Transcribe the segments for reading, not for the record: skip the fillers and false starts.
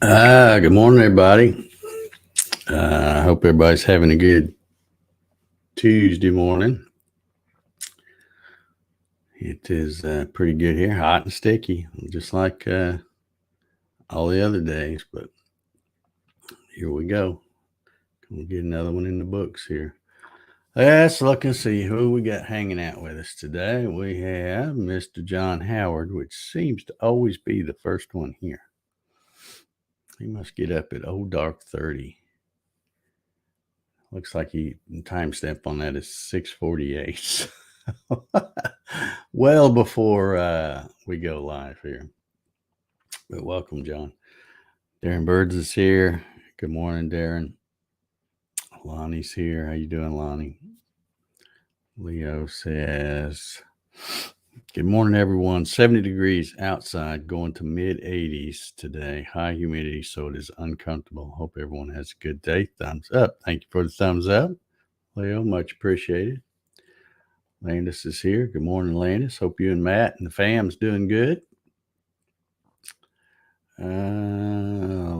Good morning, everybody. I hope everybody's having a good Tuesday morning. It is pretty good here, hot and sticky, just like all the other days. But here we go. We'll get another one in the books here. Let's look and see who we got hanging out with us today. We have Mr. John Howard, which seems to always be the first one here. He must get up at old dark 30. Looks like he timestamp on that is 6:48. Well before we go live here. But welcome, John. Darren Birds is here. Good morning, Darren. Lonnie's here. How you doing, Lonnie? Leo says, good morning, everyone. 70 degrees outside, going to mid-80s today. High humidity, so it is uncomfortable. Hope everyone has a good day. Thumbs up. Thank you for the thumbs up, Leo. Much appreciated. Landis is here. Good morning, Landis. Hope you and Matt and the fam's doing good.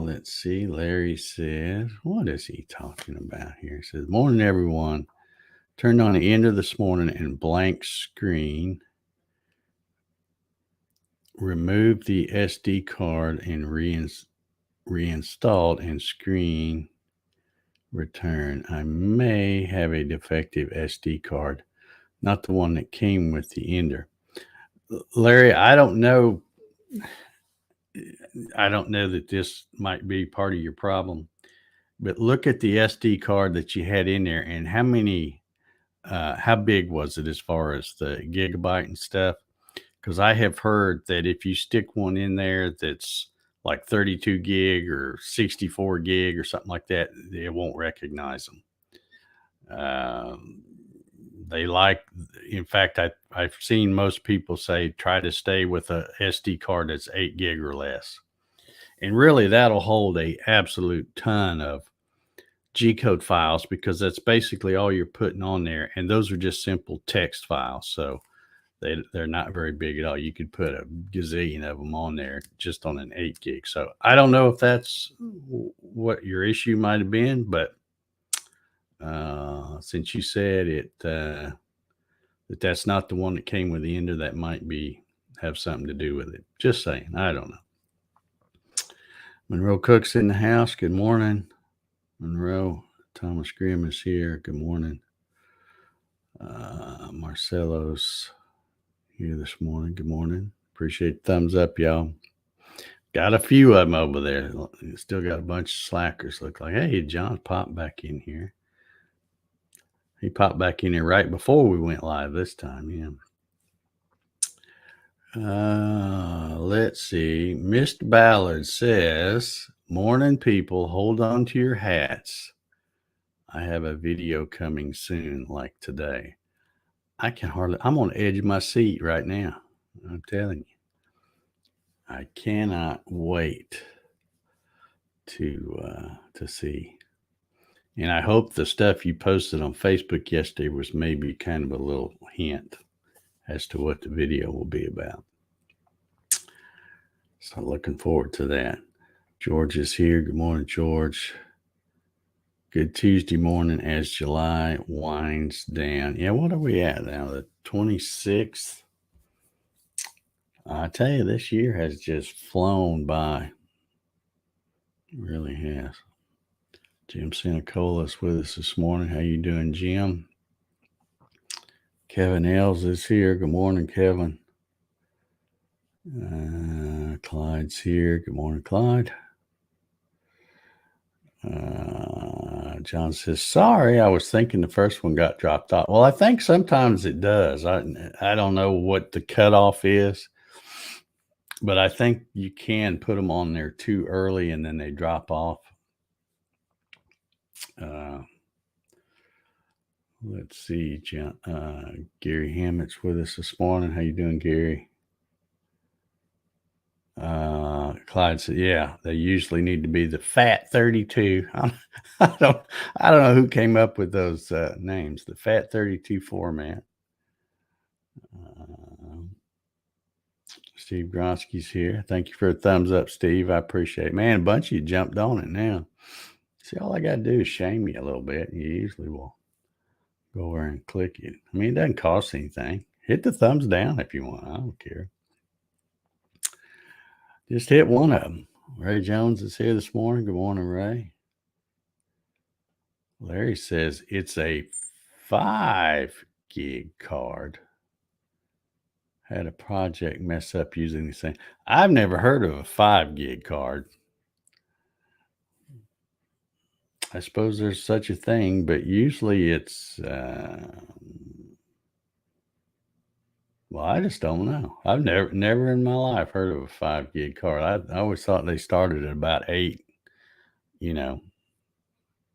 Let's see. Larry says, what is he talking about here? He says, morning, everyone. Turned on the ender this morning and blank screen. Removed the SD card and reinstalled and screen return. I may have a defective SD card, not the one that came with the ender. Larry, I don't know that this might be part of your problem, but look at the SD card that you had in there and how big was it as far as the gigabyte and stuff? Because I have heard that if you stick one in there that's like 32 gig or 64 gig or something like that, it won't recognize them. In fact, I've seen most people say try to stay with a SD card that's 8 gig or less. And really, that'll hold a absolute ton of G-code files because that's basically all you're putting on there. And those are just simple text files. So they're not very big at all. You could put a gazillion of them on there just on an 8 gig. So I don't know if that's what your issue might have been, but since you said that's not the one that came with the ender, that might have something to do with it. Just saying. I don't know. Monroe Cook's in the house. Good morning, Monroe. Thomas Grimm is here. Good morning. Marcelo's here this morning. Good morning. Appreciate the thumbs up, y'all. Got a few of them over there. Still got a bunch of slackers. Look like, hey, John popped back in here. He popped back in here right before we went live this time. Yeah. Let's see. Mr. Ballard says, morning, people. Hold on to your hats. I have a video coming soon, like today. I'm on the edge of my seat right now. I'm telling you. I cannot wait to see. And I hope the stuff you posted on Facebook yesterday was maybe kind of a little hint as to what the video will be about. So looking forward to that. George is here. Good morning, George. Good Tuesday morning as July winds down. Yeah, what are we at now? The 26th? I tell you, this year has just flown by. It really has. Jim Santacola's with us this morning. How you doing, Jim? Kevin Els is here. Good morning, Kevin. Clyde's here. Good morning, Clyde. John says, sorry, I was thinking the first one got dropped off. Well, I think sometimes it does. I don't know what the cutoff is, but I think you can put them on there too early and then they drop off. Let's see, Gary Hammett's with us this morning. How you doing, Gary? Clyde said, yeah, they usually need to be the Fat 32. I don't know who came up with those names, the Fat 32 format. Steve Gronsky's here. Thank you for a thumbs up, Steve. I appreciate it. Man, a bunch of you jumped on it now. See, all I got to do is shame you a little bit. And you usually will go over and click it. I mean, it doesn't cost anything. Hit the thumbs down if you want. I don't care. Just hit one of them. Ray Jones is here this morning. Good morning, Ray. Larry says it's a 5 gig card. Had a project mess up using the same. I've never heard of a 5 gig card. I suppose there's such a thing, but usually it's, well, I just don't know. I've never in my life heard of a 5 gig card. I always thought they started at about 8, and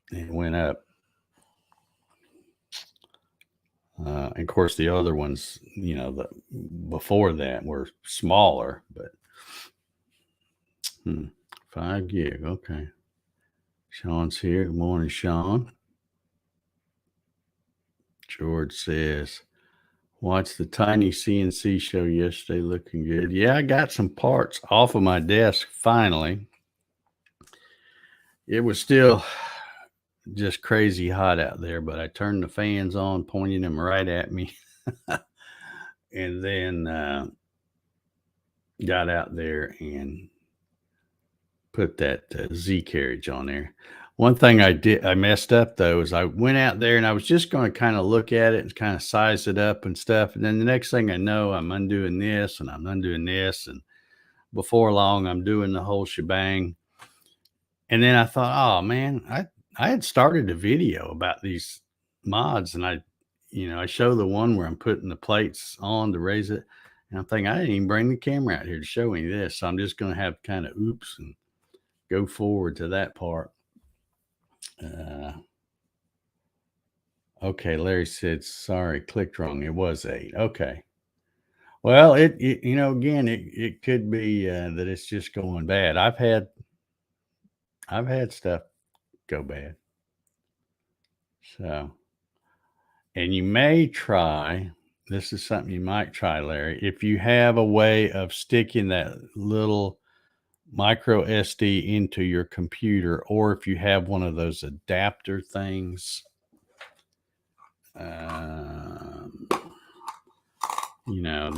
went up. And of course, the other ones, before that were smaller, but 5 gig. Okay. Sean's here. Good morning, Sean. George says, watched the tiny CNC show yesterday. Looking good. Yeah, I got some parts off of my desk finally. It was still just crazy hot out there, but I turned the fans on, pointing them right at me. And then got out there and put that Z carriage on there. One thing I messed up though is I went out there and I was just going to kind of look at it and kind of size it up and stuff. And then the next thing I know, I'm undoing this and I'm undoing this. And before long, I'm doing the whole shebang. And then I thought, oh man, I had started a video about these mods, and I show the one where I'm putting the plates on to raise it. And I'm thinking, I didn't even bring the camera out here to show any of this. So I'm just going to have kind of oops and go forward to that part. Okay, Larry said, sorry, clicked wrong. It was 8. Okay. Well, again, it could be that it's just going bad. I've had stuff go bad. So, and you may try, this is something you might try, Larry, if you have a way of sticking that little micro SD into your computer, or if you have one of those adapter things.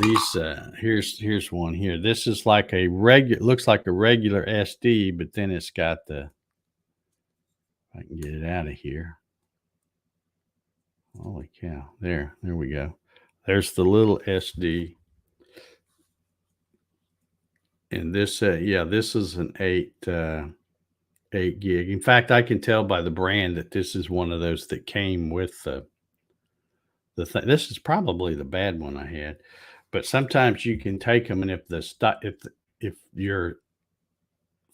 These here's one here. This is like looks like a regular SD, but then it's got if I can get it out of here. Holy cow. There we go. There's the little SD. And this, this is an 8 gig. In fact, I can tell by the brand that this is one of those that came with the thing. This is probably the bad one I had, but sometimes you can take them, and if your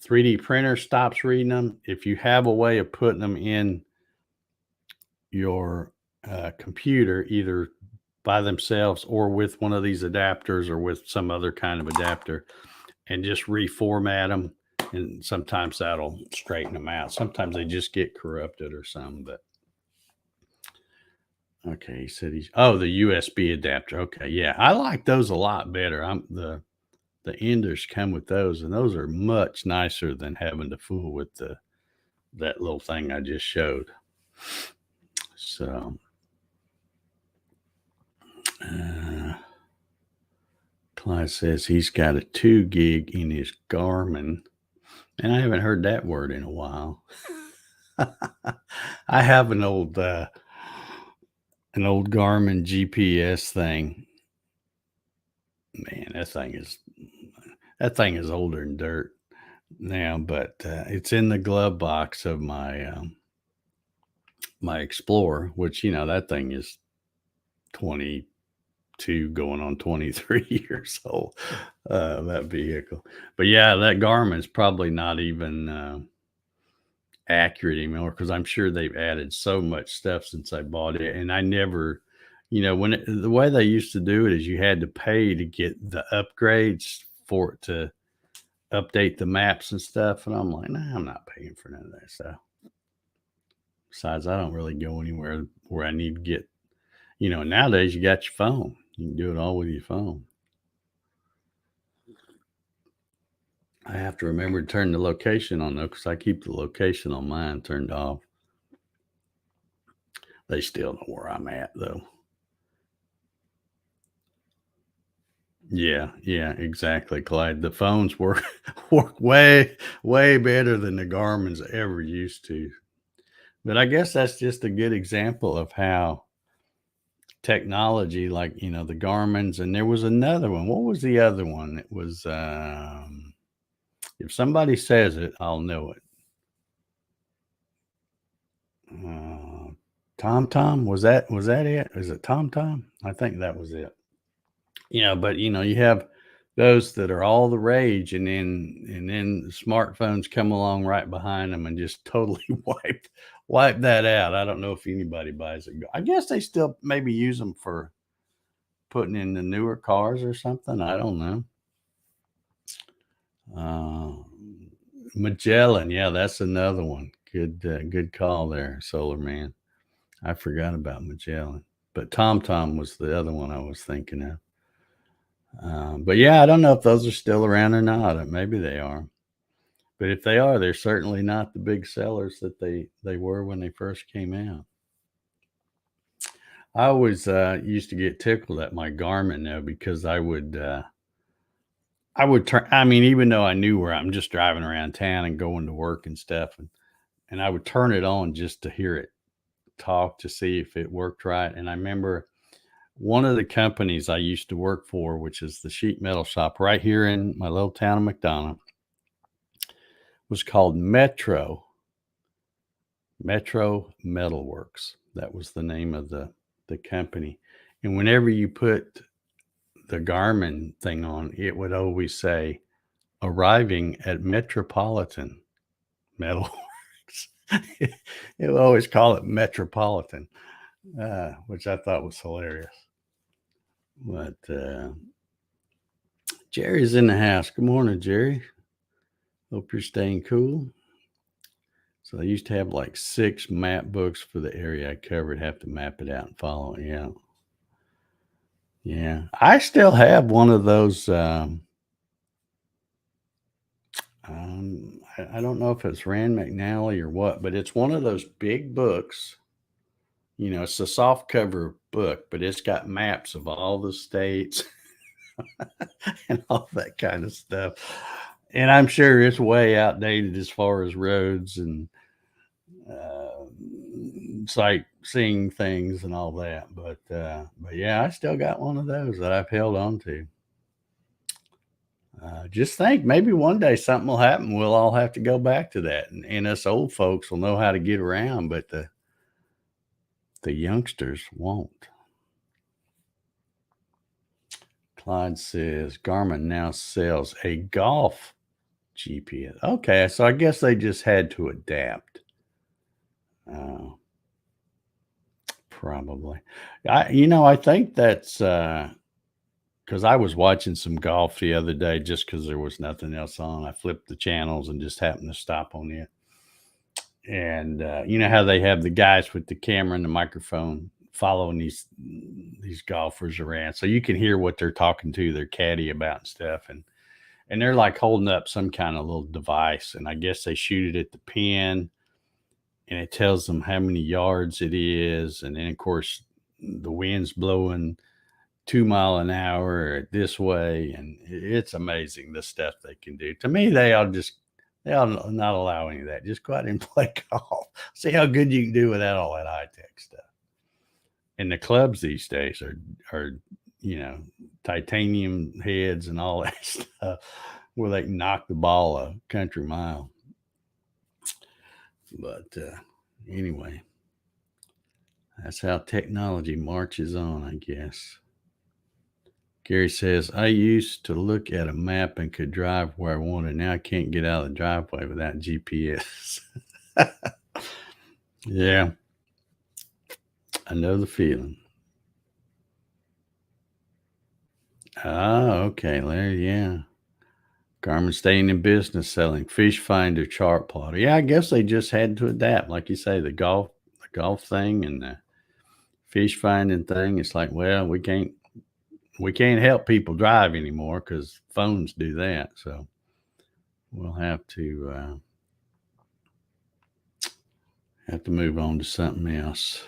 3D printer stops reading them, if you have a way of putting them in your computer, either by themselves or with one of these adapters or with some other kind of adapter, and just reformat them, and sometimes that'll straighten them out. Sometimes they just get corrupted or something. But okay, he said the USB adapter. Okay, yeah, I like those a lot better. The enders come with those, and those are much nicer than having to fool with that little thing I just showed. So, Clyde says he's got a 2 gig in his Garmin, and I haven't heard that word in a while. I have an old Garmin GPS thing. Man, that thing is older than dirt now, but it's in the glove box of my my Explorer, which that thing is 22 going on 23 years old, that vehicle. But yeah, that Garmin's probably not even accurate anymore, because I'm sure they've added so much stuff since I bought it. And I never, the way they used to do it is you had to pay to get the upgrades for it to update the maps and stuff. And I'm like, nah, I'm not paying for none of that stuff. Besides, I don't really go anywhere where I need to get, nowadays you got your phone. You can do it all with your phone. I have to remember to turn the location on though, because I keep the location on mine turned off. They still know where I'm at though. Yeah, exactly, Clyde. The phones work work way better than the Garmin's ever used to. But I guess that's just a good example of how technology, like the Garmin's, and there was another one. What was the other one? It was if somebody says it, I'll know it. TomTom, was that it? Is it TomTom? I think that was it. But you have those that are all the rage, and then the smartphones come along right behind them and just totally wipe that out. I don't know if anybody buys it. I guess they still maybe use them for putting in the newer cars or something. I don't know. Magellan, yeah, that's another one. Good call there, Solar Man. I forgot about Magellan, but TomTom was the other one I was thinking of. But yeah, I don't know if those are still around or not. Maybe they are, but if they are, they're certainly not the big sellers that they were when they first came out. I always used to get tickled at my Garmin though, because I would turn. I mean, even though I knew where I'm just driving around town and going to work and stuff, and I would turn it on just to hear it talk to see if it worked right. And I remember one of the companies I used to work for, which is the sheet metal shop right here in my little town of McDonough, was called Metro Metalworks. That was the name of the company. And whenever you put the Garmin thing on, it would always say, arriving at Metropolitan Metalworks. It would always call it Metropolitan, which I thought was hilarious. But Jerry's in the house. Good morning, Jerry. Hope you're staying cool. So I used to have like 6 map books for the area I covered. Have to map it out and follow it. Yeah. I still have one of those. I don't know if it's Rand McNally or what, but it's one of those big books. It's a soft cover book, but it's got maps of all the states and all that kind of stuff. And I'm sure it's way outdated as far as roads and sightseeing things and all that. But yeah, I still got one of those that I've held on to. Just think, maybe one day something will happen. We'll all have to go back to that, and us old folks will know how to get around, but the youngsters won't. Clyde says Garmin now sells a golf GPS. Okay, so I guess they just had to adapt. Probably. I think that's because I was watching some golf the other day just because there was nothing else on. I flipped the channels and just happened to stop on it. And you know how they have the guys with the camera and the microphone following these golfers around, so you can hear what they're talking to their caddy about and stuff. And they're like holding up some kind of little device, and I guess they shoot it at the pin, and it tells them how many yards it is. And then of course the wind's blowing 2 mile an hour this way, and it's amazing the stuff they can do. To me, they ought not allow any of that. Just go out and play golf. See how good you can do without all that high tech stuff. And the clubs these days are titanium heads and all that stuff, where they can knock the ball a country mile. But anyway, that's how technology marches on, I guess. Gary says, I used to look at a map and could drive where I wanted. Now I can't get out of the driveway without GPS. Yeah, I know the feeling. Okay, Larry. Yeah. Garmin staying in business selling fish finder chart plotter. Yeah, I guess they just had to adapt. Like you say, the golf thing and the fish finding thing. It's like, well, we can't help people drive anymore because phones do that. So we'll have to move on to something else.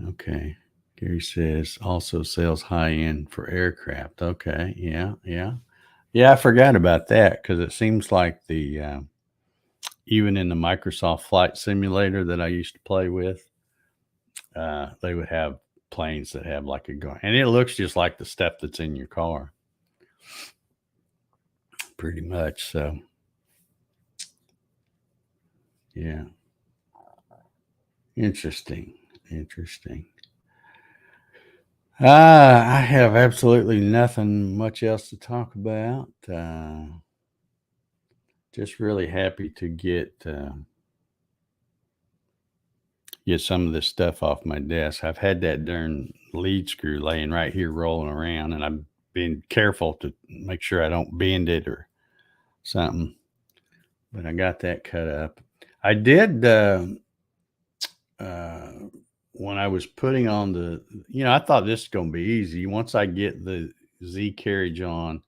Okay. Gary says also sells high end for aircraft. Okay. Yeah. Yeah. I forgot about that because it seems like even in the Microsoft Flight Simulator that I used to play with, they would have planes that have like a gun, and it looks just like the stuff that's in your car, pretty much. So, yeah, interesting. I have absolutely nothing much else to talk about. Just really happy to get some of this stuff off my desk. I've had that darn lead screw laying right here rolling around, and I've been careful to make sure I don't bend it or something. But I got that cut up. I did when I was putting on I thought this is going to be easy once I get the Z carriage on,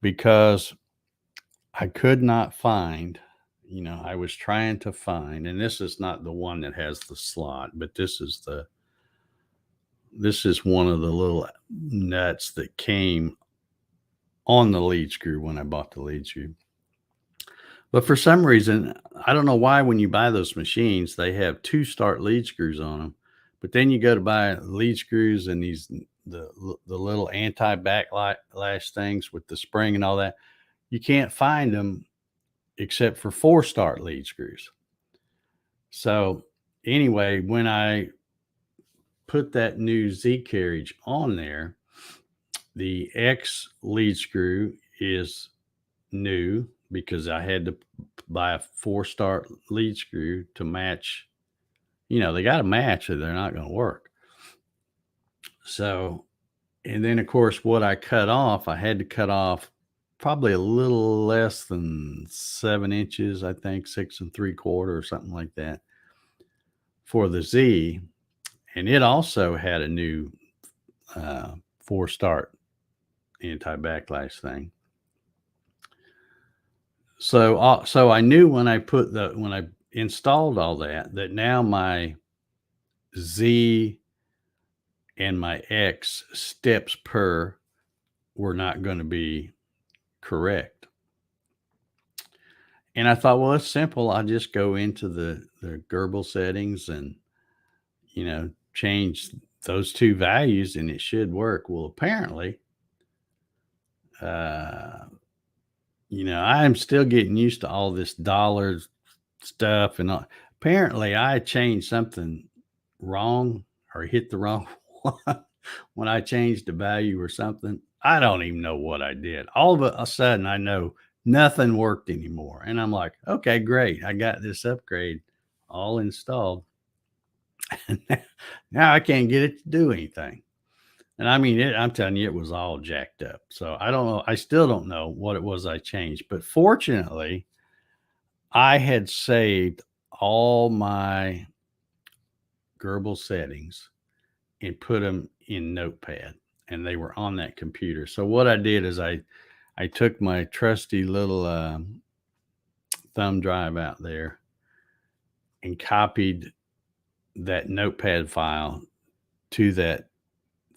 because I could not find, I was trying to find, and this is not the one that has the slot, but this is one of the little nuts that came on the lead screw when I bought the lead screw. But for some reason, I don't know why when you buy those machines, they have 2 start lead screws on them. But then you go to buy lead screws and the little anti-backlash things with the spring and all that. You can't find them except for 4 start lead screws. So anyway, when I put that new Z carriage on there, the X lead screw is new because I had to buy a 4 start lead screw to match. They got to match or they're not going to work. So, and then of course, what I cut off, I had to cut off probably a little less than 7 inches, I think 6 3/4 or something like that for the Z. And it also had a new 4 start anti-backlash thing. So I knew when I installed all that now my Z and my X steps per were not going to be correct. And I thought, well, it's simple. I'll just go into the Gerbil settings and, change those 2 values and it should work. Well, apparently, I'm still getting used to all this dollar stuff and all. Apparently I changed something wrong or hit the wrong one when I changed the value or something. I don't even know what I did. All of a sudden I know nothing worked anymore. And I'm like, okay, great. I got this upgrade all installed. Now I can't get it to do anything. And I mean, I'm telling you, it was all jacked up. So I don't know. I still don't know what it was I changed. But fortunately, I had saved all my Gerbil settings and put them in Notepad, and they were on that computer. So what I did is I took my trusty little thumb drive out there and copied that Notepad file to that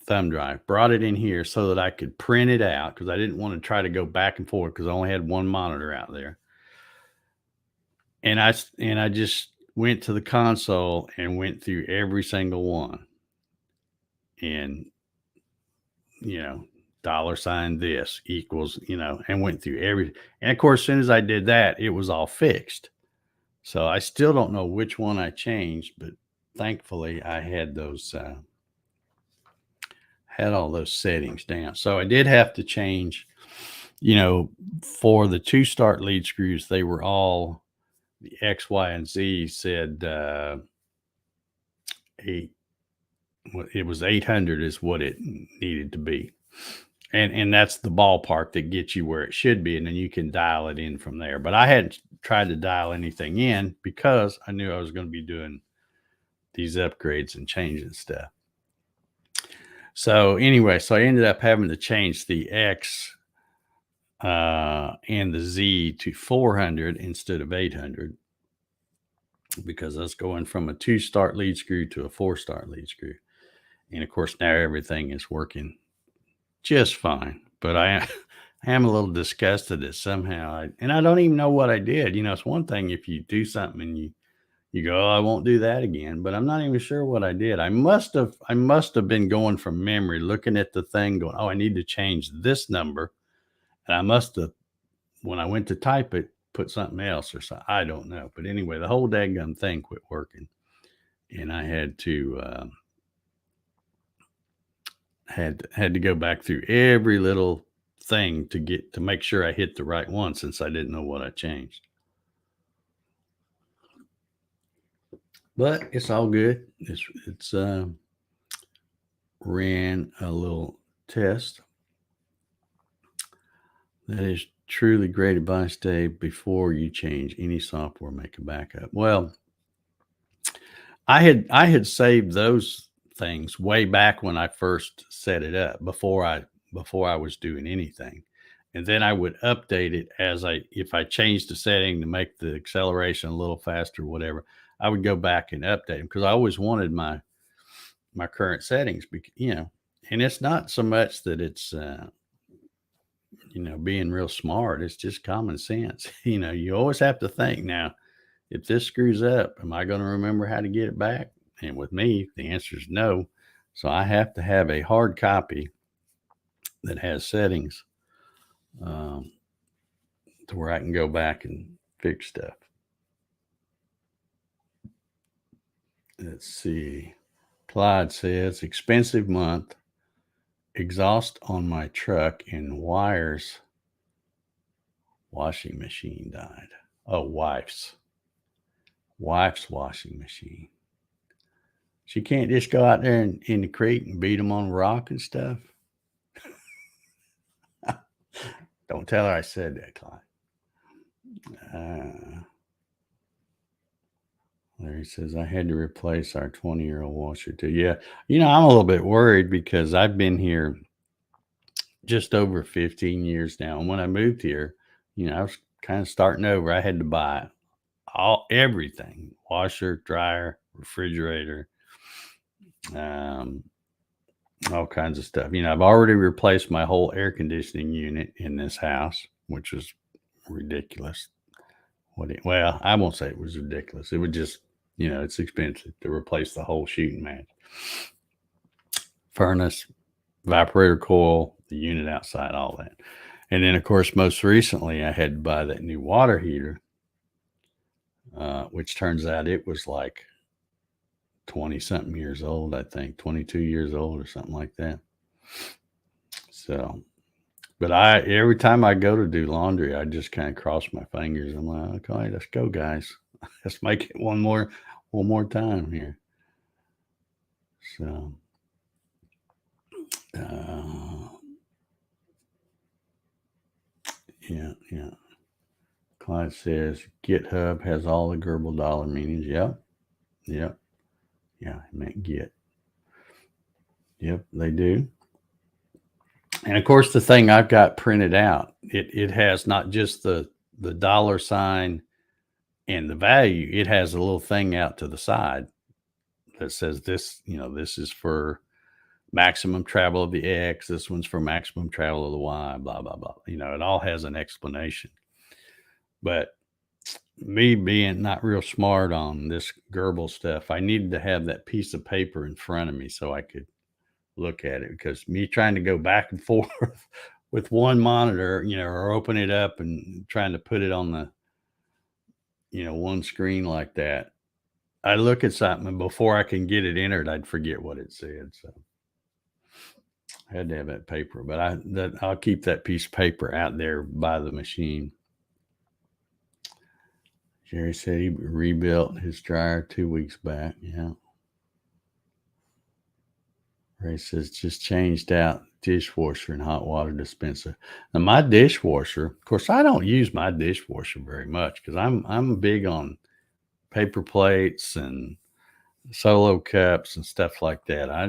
thumb drive, brought it in here so that I could print it out because I didn't want to try to go back and forth because I only had one monitor out there. And I just went to the console and went through every single one. And, $ this equals, and went through every. And of course, as soon as I did that, it was all fixed. So I still don't know which one I changed, but thankfully I had all those settings down. So I did have to change, for the 2 start lead screws, they were all the X, Y, and Z said 8. It was 800 is what it needed to be. And that's the ballpark that gets you where it should be. And then you can dial it in from there. But I hadn't tried to dial anything in because I knew I was going to be doing these upgrades and changing stuff. So anyway, I ended up having to change the X and the Z to 400 instead of 800, because that's going from a 2-start lead screw to a 4-start lead screw. And of course, now everything is working just fine. But I am a little disgusted that somehow and I don't even know what I did. It's one thing if you do something and you go, oh, I won't do that again, but I'm not even sure what I did. I must have been going from memory, looking at the thing, going, oh, I need to change this number. And I must have, when I went to type it, put something else or something. I don't know. But anyway, the whole daggum thing quit working. And I had to had to go back through every little thing to make sure I hit the right one, since I didn't know what I changed. But it's all good. It's ran a little test. That is truly great advice, Dave. Before you change any software, make a backup. Well, I had saved those things way back when I first set it up, before I was doing anything. And then I would update it if I changed the setting to make the acceleration a little faster or whatever, I would go back and update them, because I always wanted my current settings, and it's not so much that it's being real smart. It's just common sense. You always have to think, now, if this screws up, am I going to remember how to get it back? And with me, the answer is no. So I have to have a hard copy that has settings to where I can go back and fix stuff. Let's see. Clyde says, expensive month, exhaust on my truck, and wires washing machine died. Oh, wife's washing machine. She can't just go out there in the creek and beat them on a rock and stuff. Don't tell her I said that, Clyde. Larry says, I had to replace our 20-year-old washer too. Yeah. I'm a little bit worried, because I've been here just over 15 years now. And when I moved here, I was kind of starting over. I had to buy everything: washer, dryer, refrigerator, all kinds of stuff. I've already replaced my whole air conditioning unit in this house, which was ridiculous. Well, I won't say it was ridiculous. It would just, it's expensive to replace the whole shooting match. Furnace, evaporator coil, the unit outside, all that. And then, of course, most recently, I had to buy that new water heater, which turns out it was like 20-something years old, I think, 22 years old or something like that. So, but every time I go to do laundry, I just kind of cross my fingers. I'm like, okay, let's go, guys. Let's make it one more time here. So, yeah. Clyde says GitHub has all the Gerbil dollar meanings. Yep. Yeah, it meant get. Yep, they do. And of course, the thing I've got printed out, it has not just the dollar sign and the value. It has a little thing out to the side that says this, this is for maximum travel of the X. This one's for maximum travel of the Y, blah, blah, blah. It all has an explanation. But me being not real smart on this Gerbil stuff, I needed to have that piece of paper in front of me so I could look at it, because me trying to go back and forth with one monitor, or open it up and trying to put it on the, one screen like that, I look at something and before I can get it entered, I'd forget what it said. So I had to have that paper, but I'll keep that piece of paper out there by the machine. Jerry said he rebuilt his dryer 2 weeks back. Yeah. Ray says just changed out dishwasher and hot water dispenser. Now my dishwasher, of course, I don't use my dishwasher very much, because I'm big on paper plates and solo cups and stuff like that. I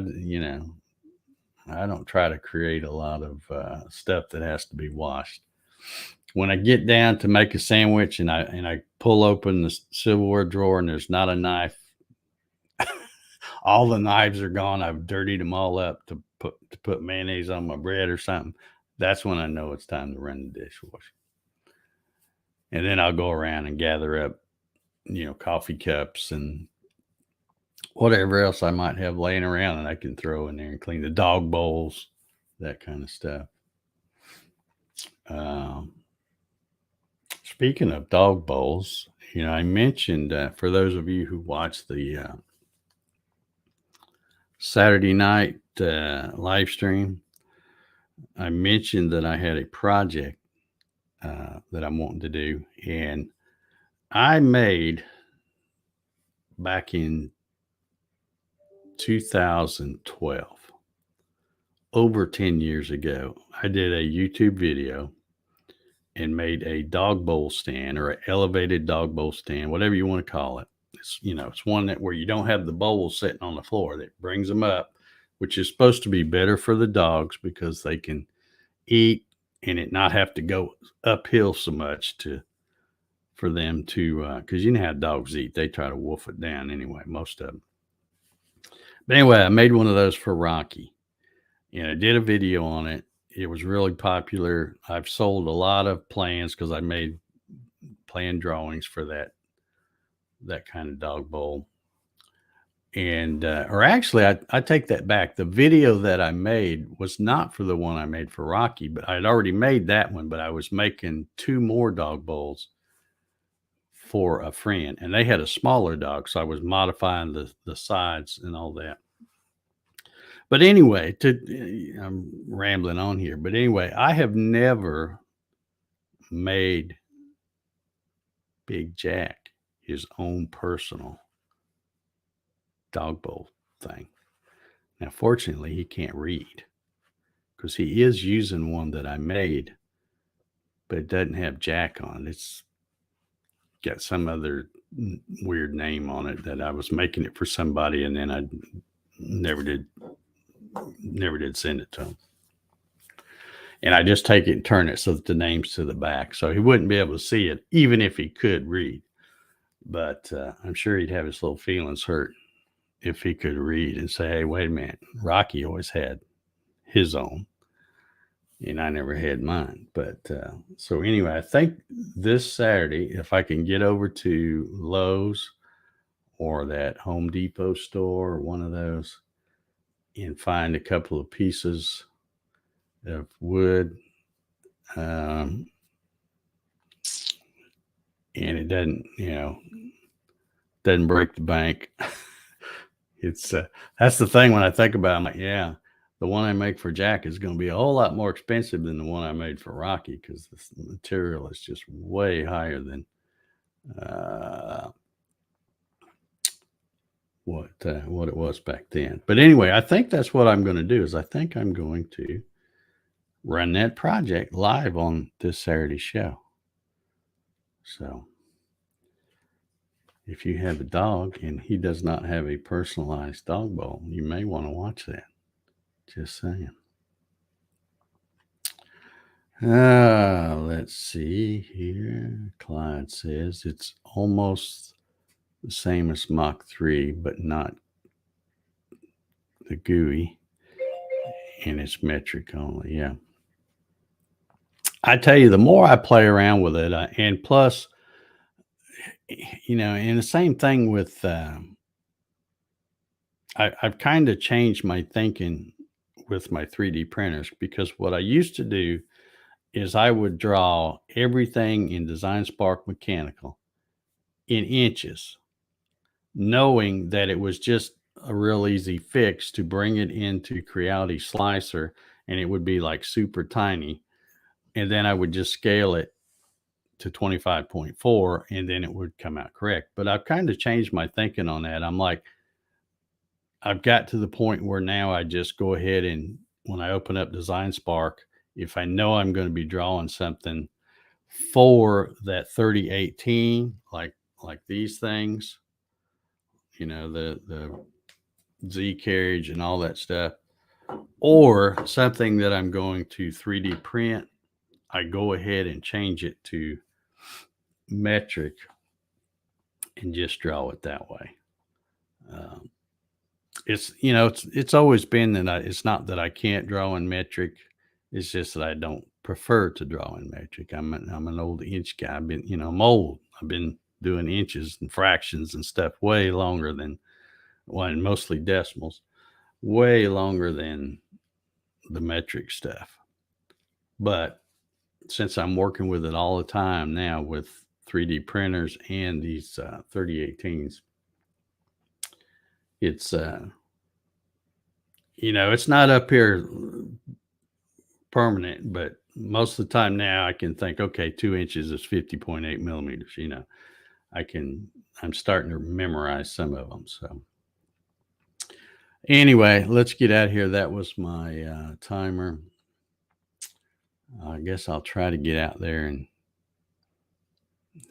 don't try to create a lot of stuff that has to be washed. when I get down to make a sandwich and I pull open the silverware drawer and there's not a knife, all the knives are gone. I've dirtied them all up to put mayonnaise on my bread or something. That's when I know it's time to run the dishwasher. And then I'll go around and gather up, coffee cups and whatever else I might have laying around and I can throw in there and clean the dog bowls, that kind of stuff. Speaking of dog bowls, I mentioned for those of you who watch the Saturday night live stream, I mentioned that I had a project that I'm wanting to do, and I made back in 2012, over 10 years ago, I did a YouTube video and made a dog bowl stand or an elevated dog bowl stand, whatever you want to call it. It's one that where you don't have the bowl sitting on the floor, that brings them up, which is supposed to be better for the dogs because they can eat and it not have to go uphill so much for them to, because you know how dogs eat, they try to wolf it down anyway, most of them. But anyway, I made one of those for Rocky and I did a video on it. It was really popular. I've sold a lot of plans because I made plan drawings for that kind of dog bowl. And or actually I take that back. The video that I made was not for the one I made for Rocky, but I'd already made that one, but I was making 2 more dog bowls for a friend, and they had a smaller dog, so I was modifying the sides and all that. But anyway, I'm rambling on here, but anyway, I have never made Big Jack his own personal dog bowl thing. Now, fortunately, he can't read because he is using one that I made, but it doesn't have Jack on it. It's got some other weird name on it that I was making it for somebody, and then I never did send it to him. And I just take it and turn it so that the name's to the back, so he wouldn't be able to see it, even if he could read. But I'm sure he'd have his little feelings hurt if he could read and say, hey, wait a minute, Rocky always had his own and I never had mine. But so anyway, I think this Saturday, if I can get over to Lowe's or that Home Depot store or one of those and find a couple of pieces of wood, and it doesn't break the bank. It's that's the thing when I think about it, I'm like, yeah, the one I make for Jack is going to be a whole lot more expensive than the one I made for Rocky because the material is just way higher than what it was back then. But anyway, I think that's what I'm going to do. Is I think I'm going to run that project live on this Saturday show. So if you have a dog and he does not have a personalized dog bowl, you may want to watch that. Just saying. Let's see here. Clyde says it's almost the same as Mach 3, but not the GUI, and it's metric only. Yeah. I tell you, the more I play around with it, and plus, and the same thing with, I've kind of changed my thinking with my 3D printers, because what I used to do is I would draw everything in Design Spark Mechanical in inches, knowing that it was just a real easy fix to bring it into Creality Slicer and it would be like super tiny. And then I would just scale it to 25.4 and then it would come out correct. But I've kind of changed my thinking on that. I'm like, I've got to the point where now I just go ahead and when I open up Design Spark, if I know I'm going to be drawing something for that 3018, like these things, the Z carriage and all that stuff, or something that I'm going to 3D print I go ahead and change it to metric and just draw it that way. It's always been that it's not that I can't draw in metric. It's just that I don't prefer to draw in metric. I'm an old inch guy. I'm old. I've been doing inches and fractions and stuff way longer than, well, and mostly decimals, way longer than the metric stuff. But since I'm working with it all the time now with 3D printers and these 3018s, it's it's not up here permanent, but most of the time now I can think, okay, 2 inches is 50.8 millimeters. I'm starting to memorize some of them. So anyway, let's get out of here. That was my timer. I guess I'll try to get out there and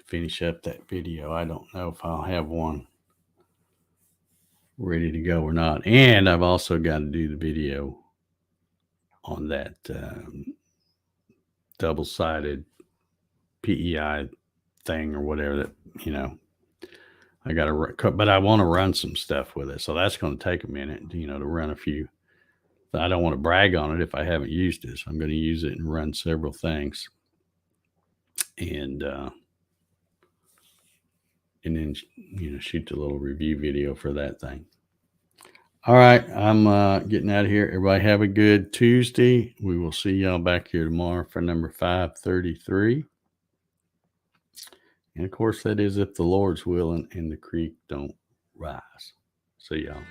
finish up that video. I don't know if I'll have one ready to go or not. And I've also got to do the video on that double-sided PEI thing or whatever that, I got to, but I want to run some stuff with it. So that's going to take a minute, to run a few. I don't want to brag on it if I haven't used it. So I'm going to use it and run several things. And then, shoot a little review video for that thing. All right. I'm getting out of here. Everybody have a good Tuesday. We will see y'all back here tomorrow for number 533. And of course, that is if the Lord's willing and the creek don't rise. See y'all.